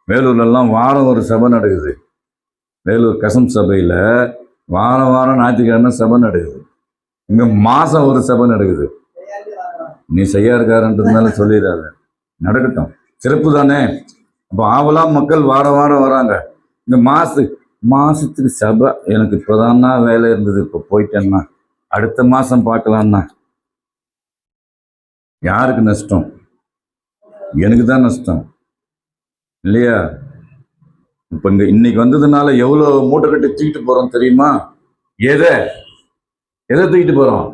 வேலூர்லாம் வாரம் ஒரு சபை நடக்குது. வேலூர் கசம் சபையில வாரம் ஞாயிற்றுக்கிழமை சபை நடக்குது. இங்க மாசம் ஒரு சபை நடக்குது. நீ செய்யாருக்காரன்றதுனால சொல்லிடாத, நடக்கட்டும், சிறப்பு தானே. அப்போ ஆவலாம் மக்கள் வார வாரம் வராங்க. இந்த மாசத்துக்கு சபை எனக்கு இப்போதான்னா வேலை இருந்தது, இப்போ போயிட்டேன்னா அடுத்த மாசம் பார்க்கலான்னா யாருக்கு நஷ்டம்? எனக்கு தான் நஷ்டம் இல்லையா? இப்போ இன்னைக்கு வந்ததுனால எவ்வளோ மூட்டை கட்டி தூக்கிட்டு போறோம் தெரியுமா? எதை தூக்கிட்டு போறோம்?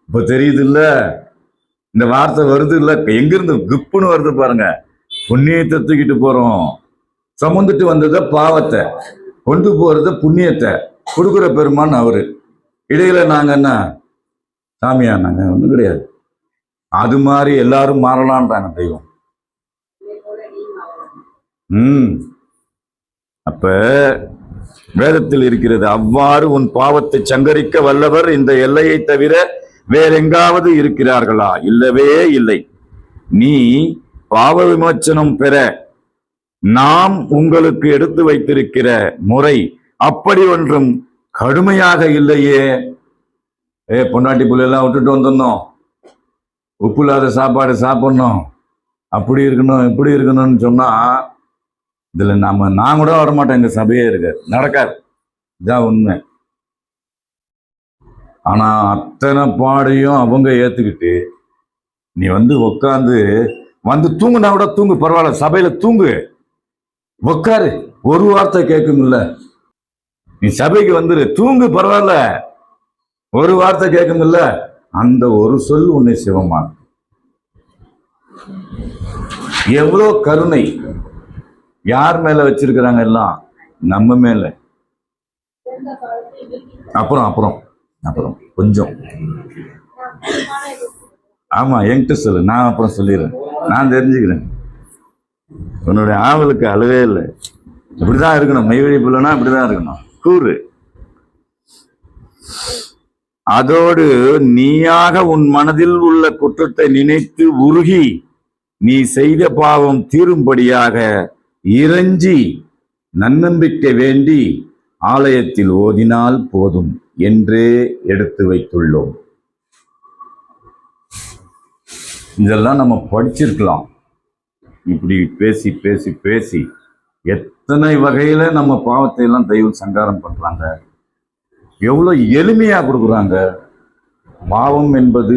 இப்போ தெரியுது இல்ல, இந்த வார்த்தை வருது இல்ல, எங்கிருந்து குப்புன்னு வருது பாருங்க. புண்ணியத்தை தூக்கிட்டு போறோம். சுமந்துட்டு வந்ததை பாவத்தை, கொண்டு போறத புண்ணியத்தை கொடுக்குற பெருமான் அவரு. இடையில நாங்க என்ன சாமியா? நாங்க ஒண்ணும் கிடையாது. அது மாதிரி எல்லாரும் மாறலான்றாங்க தெய்வம். அப்ப வேதத்தில் இருக்கிறது, அவ்வாறு உன் பாவத்தை சங்கரிக்க வல்லவர் இந்த எல்லையை தவிர வேற எங்காவது இருக்கிறார்களா? இல்லவே இல்லை. நீ பாவ விமோச்சனம் பெற நாம் உங்களுக்கு எடுத்து வைத்திருக்கிற முறை அப்படி ஒன்றும் கடுமையாக இல்லையே. பொண்டாட்டி புள்ளையெல்லாம் விட்டுட்டு வந்துடணும், உப்பு இல்லாத சாப்பாடு சாப்பிடணும், அப்படி இருக்கணும் இப்படி இருக்கணும்னு சொன்னா இதுல நான் கூட வரமாட்டேன். எங்க சபையே இருக்கு, நடக்காது. இதான் உண்மை. ஆனா அத்தனை பாடையும் அவங்க ஏத்துக்கிட்டு நீ உட்காந்து தூங்குனா கூட தூங்கு, பரவாயில்ல, சபையில தூங்கு, உட்காரு, ஒரு வார்த்தை கேட்கும் இல்ல. நீ சபைக்கு வந்துரு, தூங்கு, பரவாயில்ல, ஒரு வார்த்தை கேட்கும் இல்ல. அந்த ஒரு சொல் உன்னை சிவமா. எவ்வளோ கருணை யார் மேல வச்சிருக்கிறாங்க? எல்லாம் நம்ம மேல. அப்புறம் அப்புறம் அப்புறம் கொஞ்சம் ஆமா, என்கிட்ட சொல்லு, நான் அப்புறம் சொல்லிடுறேன், நான் தெரிஞ்சுக்கிறேன். உன்னுடைய ஆவலுக்கு அளவே இல்லை. இப்படிதான் இருக்கணும், மெய்வழி புள்ளனா இப்படிதான் இருக்கணும், கூறு. அதோடு நீயாக உன் மனதில் உள்ள குற்றத்தை நினைத்து உருகி நீ செய்த பாவம் தீரும்படியாக இறைஞ்சி நன்னம்பிக்கை வேண்டி ஆலயத்தில் ஓதினால் போதும் என்றே எடுத்து வைத்துள்ளோம். இதெல்லாம் நம்ம படிச்சிருக்கலாம். இப்படி பேசி பேசி பேசி எத்தனை வகையில நம்ம பாவத்தை எல்லாம் தெய்வம் சங்காரம் பண்றாங்க, எவ்வளவு எளிமையா கொடுக்குறாங்க. பாவம் என்பது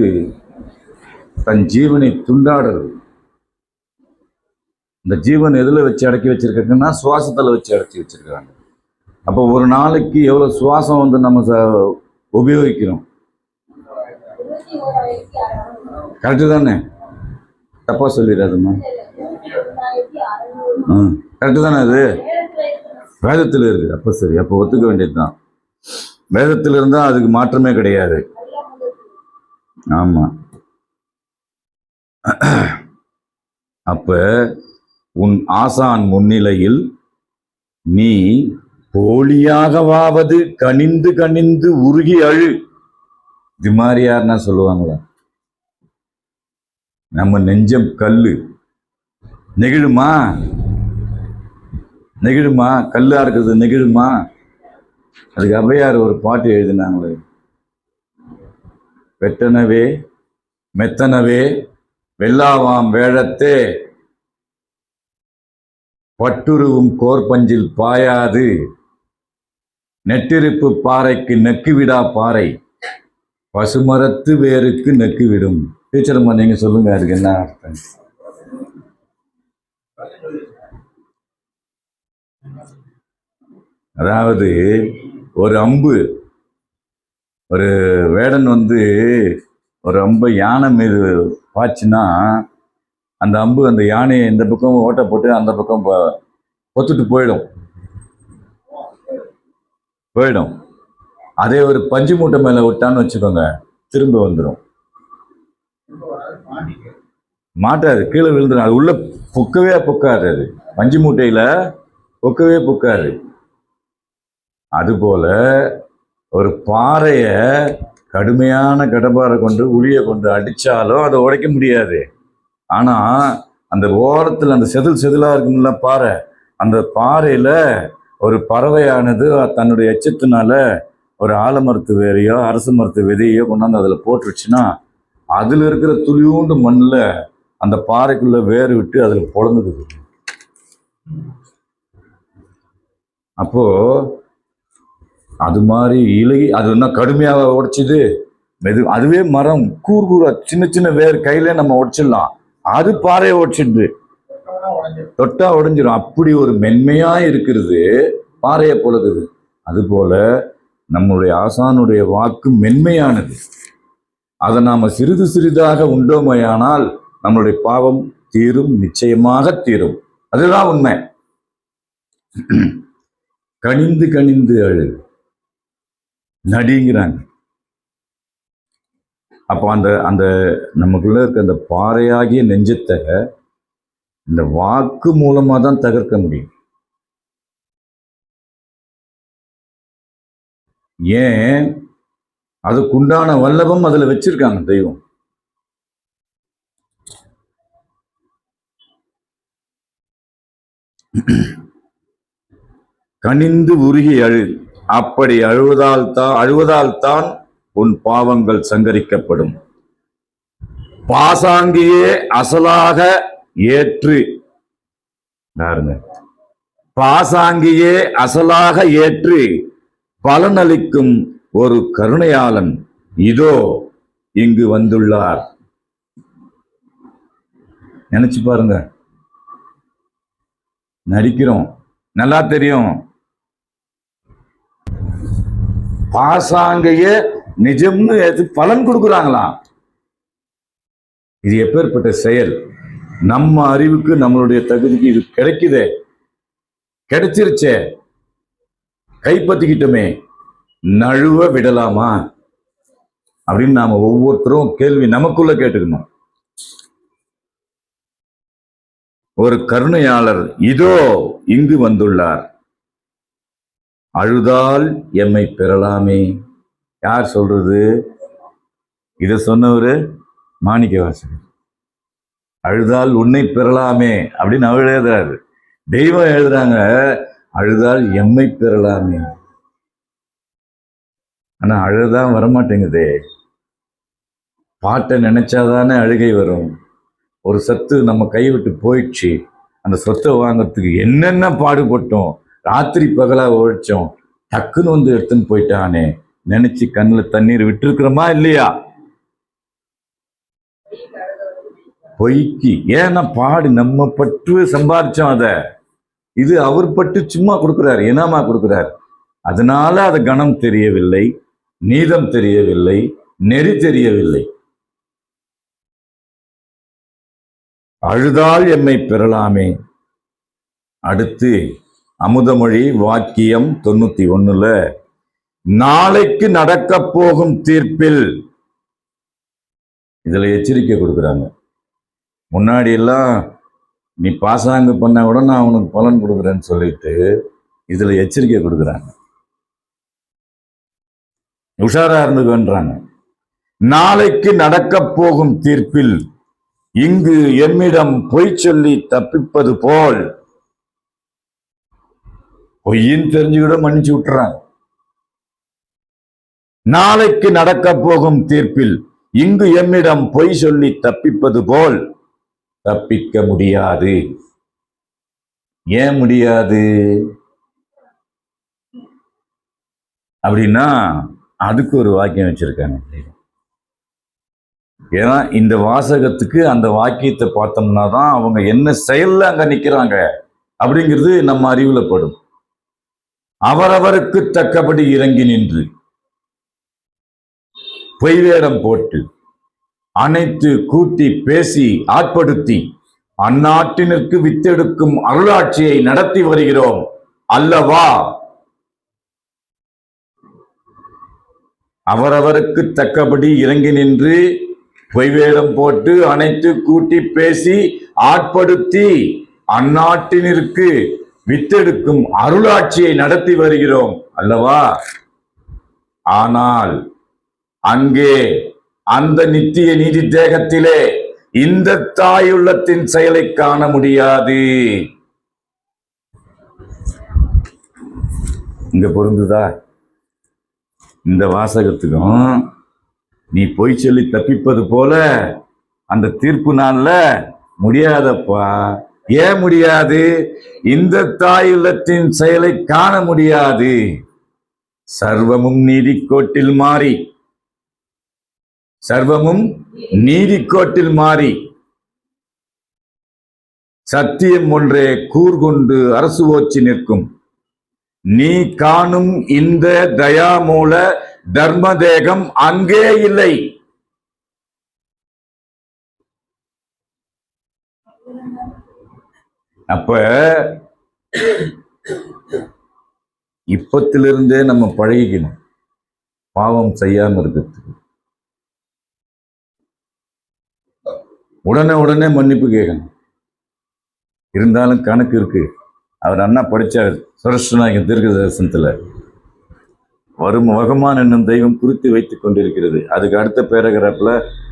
தன் ஜீவனை துண்டாடுறது. இந்த ஜீவன் எதுல வச்சு அடக்கி வச்சிருக்காங்கன்னா சுவாசத்துல வச்சு அடக்கி வச்சிருக்காங்க. அப்போ ஒரு நாளைக்கு எவ்வளவு சுவாசம் நம்ம உபயோகிக்கிறோம். கரெக்டு தானே? தப்பா சொல்லிடாதுமா. கரெக்டு தானே? அது வேதத்தில் இருக்கு. அப்போ சரி, அப்போ ஒத்துக்க வேண்டியதுதான். வேதத்தில் இருந்தா அதுக்கு மாற்றமே கிடையாது. ஆமா. அப்ப உன் ஆசான் முன்னிலையில் நீ போலியாகவாவது கனிந்து கனிந்து உருகி அழு. இது மாதிரி யாருன்னா சொல்லுவாங்களா? நம்ம நெஞ்சம் கல்லு, நெகிழுமா? நெகிழுமா? கல்லா இருக்குது, நெகிழுமா? அதுக்கு ஔவையார் ஒரு பாட்டு எழுதினாங்களே, வெட்டனவே மெத்தனவே வெல்லாவாம் வேழத்தே பட்டுருவும் கோர்பஞ்சில் பாயாது நெட்டிருப்பு பாறைக்கு நெக்குவிடா பாறை பசுமரத்து வேருக்கு நெக்குவிடும். டீச்சர்மா நீங்க சொல்லுங்க, அதுக்கு என்ன அர்த்தம்? அதாவது ஒரு அம்பு, ஒரு வேடன் ஒரு அம்பை யானை மீது பாய்ச்சினா அந்த அம்பு அந்த யானையை இந்த பக்கம் ஓட்ட போட்டு அந்த பக்கம் பொத்துட்டு போயிடும். அதே ஒரு பஞ்சு மூட்டை மேல விட்டான்னு வச்சுக்கோங்க, திரும்ப வந்துடும். மாட்டாது, கீழே விழுந்துடும். அது உள்ள பொக்காது. அது பஞ்சு மூட்டையில பொக்காது. அதுபோல ஒரு பாறைய கடுமையான கடப்பாறை கொண்டு உளிய கொண்டு அடிச்சாலும் அதை உடைக்க முடியாது. ஆனா அந்த ஓரத்துல அந்த செதிலா இருக்கும்ல பாறை, அந்த பாறையில ஒரு பறவையானது தன்னுடைய எச்சத்தினால ஒரு ஆலமரத்து வேரையோ அரசு மரத்து விதையோ கொண்டாந்து அதுல போட்டுருச்சுன்னா அதுல இருக்கிற துளியூண்டு மண்ணுல அந்த பாறைக்குள்ள வேறு விட்டு அதுல பொழந்துக்குது. அப்போ அது மாதிரி இலகி அது என்ன கடுமையாக உடைச்சிது, அதுவே மரம் கூறு சின்ன சின்ன வேர் கையில நம்ம உடைச்சிடலாம், அது பாறையை உடைச்சிடுது, தொட்டா உடைஞ்சிடும். அப்படி ஒரு மென்மையா இருக்கிறது பாறையை பொழுது. அது போல நம்முடைய ஆசானுடைய வாக்கு மென்மையானது. அதை நாம சிறிது சிறிதாக உண்டோமையானால் நம்மளுடைய பாவம் தீரும், நிச்சயமாக தீரும். அதுதான் உண்மை. கனிந்து கனிந்து அழு நடிங்கிறாங்க. அப்போ அந்த அந்த நமக்குள்ள இருக்க அந்த பாறையாகிய நெஞ்சத்தை இந்த வாக்கு மூலமா தான் தகர்க்க முடியும். ஏன்? அதுக்குண்டான வல்லபம் அதுல வச்சிருக்காங்க தெய்வம். கனிந்து உருகி அழு. அப்படி அழுவதால் தான் உன் பாவங்கள் சங்கரிக்கப்படும். பாசாங்கியே அசலாக ஏற்று, பாசாங்கியே அசலாக ஏற்று பலனளிக்கும் ஒரு கருணையாளன் இதோ இங்கு வந்துள்ளார். நினைச்சு பாருங்க. நடிக்கிறோம், நல்லா தெரியும். பாசாங்கையே நிஜம்னு பலன் கொடுக்குறாங்களாம். இது எப்பேற்பட்ட செயல்! நம்ம அறிவுக்கு நம்மளுடைய தகுதிக்கு இது கிடைக்குதே, கிடைச்சிருச்சே, கைப்பற்றிக்கிட்டோமே, நழுவ விடலாமா அப்படின்னு நாம ஒவ்வொருத்தரும் கேள்வி நமக்குள்ள கேட்டுக்கணும். ஒரு கருணையாளர் இதோ இங்கு வந்துள்ளார். அழுதால் எம்மை பெறலாமே. யார் சொல்றது? இத சொன்னவரு மாணிக்கவாசகர். அழுதால் உன்னை பெறலாமே அப்படின்னு அவர் எழுதுறாரு. தெய்வம் எழுதுறாங்க அழுதால் எம்மை பெறலாமே. ஆனா அழுதான் வரமாட்டேங்குதே. பாட்டை நினைச்சாதானே அழுகை வரும். ஒரு சொத்து நம்ம கை விட்டு போயிடுச்சு, அந்த சொத்தை வாங்கிறதுக்கு என்னென்ன பாடுபட்டோம், ராத்திரி பகலா உழைச்சோம், டக்குன்னு வந்து எடுத்துன்னு போயிட்டானே நினைச்சு கண்ணில் தண்ணீர் விட்டுருக்கிறோமா இல்லையா? பொய்க்கு ஏன்னா பாடு நம்ம பற்று சம்பாதிச்சோம். அத இது அவர் பட்டு சும்மா கொடுக்குறாரு, இனாமா கொடுக்குறாரு. அதனால அது கணம் தெரியவில்லை, நீதம் தெரியவில்லை, நெறி தெரியவில்லை. அழுதால் எம்மை பெறலாமே. அடுத்து அமுதமொழி வாக்கியம் 91ல நாளைக்கு நடக்க போகும் தீர்ப்பில் இதுல எச்சரிக்கை கொடுக்குறாங்க. முன்னாடி எல்லாம் நீ பாசாங்கு பண்ண கூட நான் உனக்கு பலன் கொடுக்குறேன்னு சொல்லிட்டு இதுல எச்சரிக்கை கொடுக்குறாங்க. உஷாரா இருந்துக்கன்றாங்க. நாளைக்கு நடக்க போகும் தீர்ப்பில் இங்கு எம்மிடம் பொய் சொல்லி தப்பிப்பது போல், பொய்ன்னு தெரிஞ்சுக்கிட மன்னிச்சு விட்டுறாங்க. நாளைக்கு நடக்க போகும் தீர்ப்பில் இங்கு எம்மிடம் பொய் சொல்லி தப்பிப்பது போல் தப்பிக்க முடியாது. ஏன் முடியாது அப்படின்னா அதுக்கு ஒரு வாக்கியம் வச்சிருக்காங்க. ஏன்னா இந்த வாசகத்துக்கு அந்த வாக்கியத்தை பார்த்தோம்னா தான் அவங்க என்ன செயல்ல அங்க நிக்கிறாங்க அப்படிங்கிறது நம்ம அறிவுல படும். அவரவருக்கு தக்கபடி இறங்கி நின்று பொய் வேடம் போட்டு அனைத்து கூட்டி பேசி ஆட்படுத்தி அந்நாட்டினருக்கு வித்தெடுக்கும் அருளாட்சியை நடத்தி வருகிறோம் அல்லவா? அவரவருக்கு தக்கபடி இறங்கி நின்று பொய் வேடம் போட்டு அனைத்து கூட்டி பேசி ஆட்படுத்தி அந்நாட்டினருக்கு வித்தெடுக்கும் அருளாட்சியை நடத்தி வருகிறோம் அல்லவா? ஆனால் அங்கே அந்த நித்திய நீதி தேகத்திலே இந்த தாயுள்ளத்தின் செயலை காண முடியாது. இங்க பொருந்துதா? இந்த வாசகத்துக்கும் நீ பொய் சொல்லி தப்பிப்பது போல அந்த தீர்ப்பு நாள்ல முடியாதப்பா. ஏன் முடியாது? இந்த தாய் இல்லத்தின் செயலை காண முடியாது. சர்வமும் நீதிக்கோட்டில் மாறி, சர்வமும் நீதிக்கோட்டில் மாறி சத்தியம் ஒன்றே கூர்கொண்டு அரசு ஓச்சி நிற்கும். நீ காணும் இந்த தயாமூல தர்மதேகம் அங்கே இல்லை. அப்ப இப்பத்திலிருந்தே நம்ம பழகிக்கணும் பாவம் செய்யாம இருக்கிறதுக்கு. உடனே மன்னிப்பு கேட்கணும். இருந்தாலும் கணக்கு இருக்கு. அவர் அண்ணா படிச்சார் சரஸ்வநாயகன் தீர்க்க தரிசனத்துல, வரும் வகமான் என்னும் தெய்வம் குறித்து வைத்துக் கொண்டிருக்கிறது. அதுக்கு அடுத்த பேராகிராஃப்ல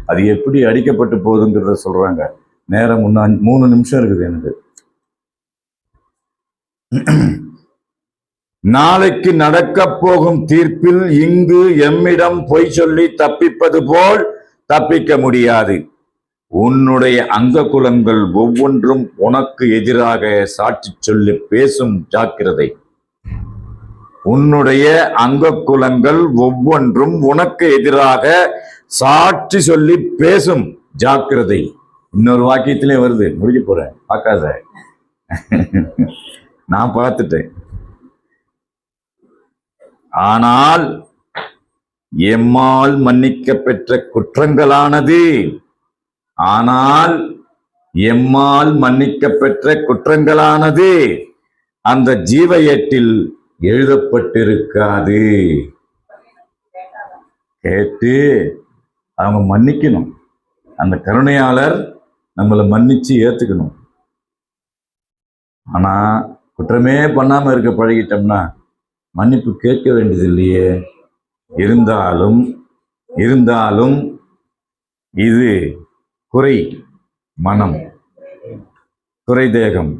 அது எப்படி அடிக்கப்பட்டு போகுதுங்கிறத சொல்றாங்க. நேரம் 3 நிமிஷம் இருக்குது எனக்கு. நாளைக்கு நடக்க போகும் தீர்ப்பில் இங்கு எம்மிடம் பொய் சொல்லி தப்பிப்பது போல் தப்பிக்க முடியாது. உன்னுடைய அங்க குலங்கள் ஒவ்வொன்றும் உனக்கு எதிராக சாட்சி சொல்லி பேசும், ஜாக்கிரதை. உன்னுடைய அங்க குலங்கள் ஒவ்வொன்றும் உனக்கு எதிராக சாட்சி சொல்லி பேசும், ஜாக்கிரதை. இன்னொரு வாக்கியத்திலே வருது, முடிஞ்சு போறேன், பார்க்காத. நான் பார்த்துட்டேன். ஆனால் எம்மால் மன்னிக்க பெற்ற குற்றங்களானது, ஆனால் எம்மால் மன்னிக்க பெற்ற குற்றங்களானது அந்த ஜீவ ஏட்டில் எழுதப்பட்டிருக்காது. கேட்டு அவங்க மன்னிக்கணும். அந்த கருணையாளர் நம்மளை மன்னிச்சு ஏத்துக்கணும். ஆனா குற்றமே பண்ணாம இருக்க பழகிட்டோம்னா மன்னிப்பு கேட்க வேண்டியது இல்லையே. இருந்தாலும் இது குறை மனம், குறை தேகம்.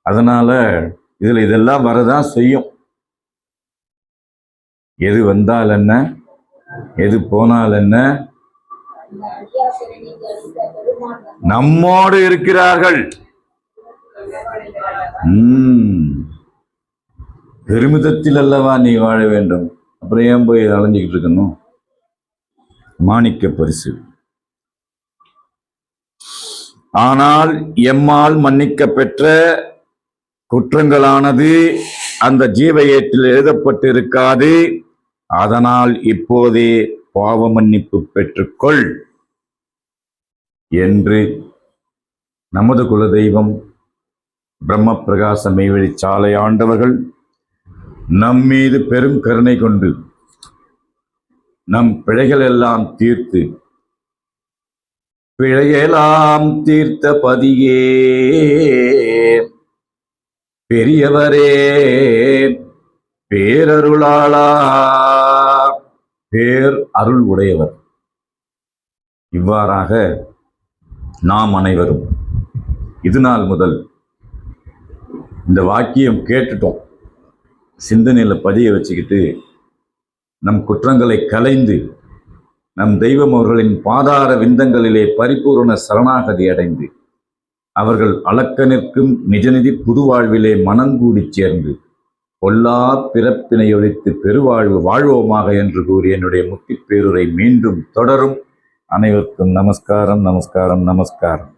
அதனால இதுல இதெல்லாம் வரதான் செய்யும். எது வந்தால் என்ன, எது போனால் என்ன, நம்மோடு இருக்கிறார்கள். பெருமிதத்தில் அல்லவா நீ வாழ வேண்டும். அப்புறம் ஏன் போய் அலைஞ்சிக்கிட்டு இருக்கணும்? மாணிக்க பரிசு. ஆனால் எம்மால் மன்னிக்க பெற்ற குற்றங்களானது அந்த ஜீவ ஏட்டில் எழுதப்பட்டிருக்காது. அதனால் இப்போதே பாவ மன்னிப்பு பெற்றுக்கொள் என்று நமது குலதெய்வம் பிரம்ம பிரகாச மெய்வழி சாலை ஆண்டவர்கள் நம் மீது பெரும் கருணை கொண்டு நம் பிழைகள் எல்லாம் தீர்த்து, பிழையெல்லாம் தீர்த்த பதியே பெரியவரே பேரருளாளா, பேர் அருள் உடையவர். இவ்வாறாக நாம் அனைவரும் இது நாள் முதல் இந்த வாக்கியம் கேட்டுட்டோம், சிந்தனையில பதிய வச்சுக்கிட்டு நம் குற்றங்களை கலைந்து நம் தெய்வம் அவர்களின் பாதார விந்தங்களிலே பரிபூர்ண சரணாகதி அடைந்து அவர்கள் அளக்க நிற்கும் நிஜநிதி புதுவாழ்விலே மனங்கூடி சேர்ந்து பொல்லா பிறப்பினை ஒழித்து பெருவாழ்வு வாழ்வோமாக என்று கூறி என்னுடைய முக்தி பேருரை மீண்டும் தொடரும். அனைவருக்கும் நமஸ்காரம், நமஸ்காரம், நமஸ்காரம்.